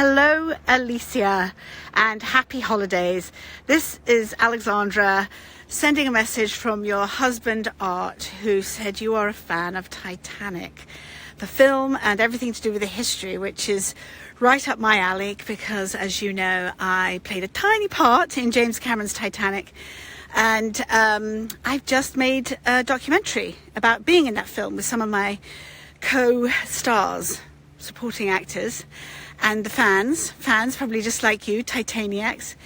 Hello, Alicia, and happy holidays. This is Alexandra sending a message from your husband, Art, who said you are a fan of Titanic, the film and everything to do with the history, which is right up my alley because, as you know, I played a tiny part in James Cameron's Titanic. And I've just made a documentary about being in that film with some of my co-stars, supporting actors, and the fans probably just like you, Titaniacs.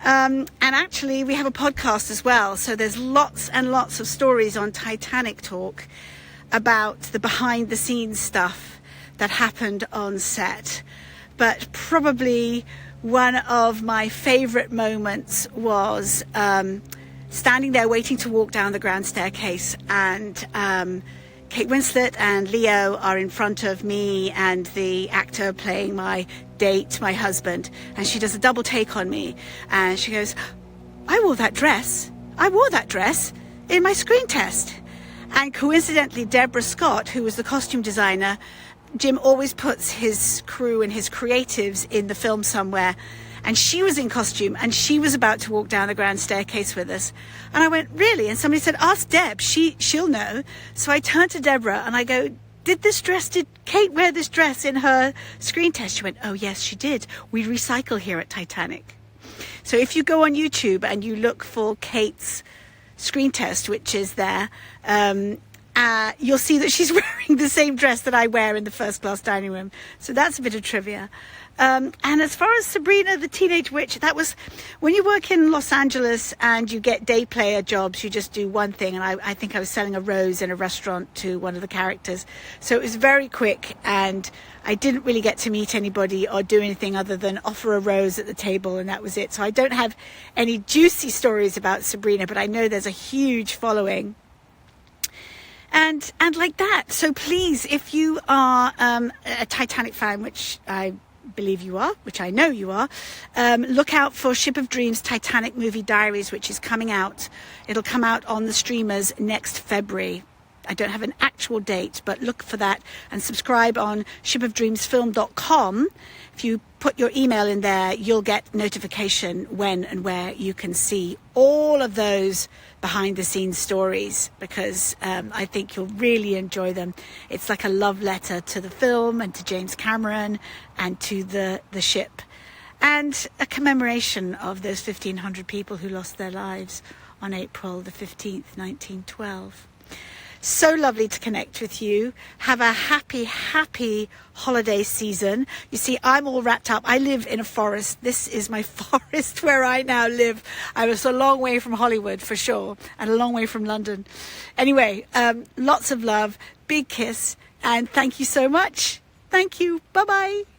And actually we have a podcast as well, so there's lots and lots of stories on Titanic Talk about the behind the scenes stuff that happened on set. But probably one of my favorite moments was standing there waiting to walk down the grand staircase, and Kate Winslet and Leo are in front of me and the actor playing my date, my husband, and she does a double take on me and she goes, I wore that dress in my screen test. And coincidentally, Deborah Scott, who was the costume designer, Jim always puts his crew and his creatives in the film somewhere, and she was in costume and she was about to walk down the grand staircase with us. And I went, really? And somebody said, ask Deb, she'll know. So I turned to Deborah and I go, did Kate wear this dress in her screen test? She went, oh yes, she did. We recycle here at Titanic. So if you go on YouTube and you look for Kate's screen test, which is there, you'll see that she's wearing the same dress that I wear in the first class dining room. So that's a bit of trivia. And as far as Sabrina the Teenage Witch, that was when you work in Los Angeles and you get day player jobs, you just do one thing. And I think I was selling a rose in a restaurant to one of the characters. So it was very quick and I didn't really get to meet anybody or do anything other than offer a rose at the table, and that was it. So I don't have any juicy stories about Sabrina, but I know there's a huge following. And like that. So please, if you are a Titanic fan, which I believe you are, which I know you are, look out for Ship of Dreams Titanic Movie Diaries, which is coming out. It'll come out on the streamers next February. I don't have an actual date, but look for that and subscribe on shipofdreamsfilm.com. If you put your email in there, you'll get notification when and where you can see all of those behind the scenes stories, because I think you'll really enjoy them. It's like a love letter to the film and to James Cameron and to the ship, and a commemoration of those 1,500 people who lost their lives on April the 15th, 1912. So lovely to connect with you. Have a happy holiday season. You see, I'm all wrapped up. I live in a forest. This is my forest where I now live. I was a long way from Hollywood for sure, and a long way from London. Anyway, lots of love, big kiss, and thank you so much. Thank you. Bye-bye.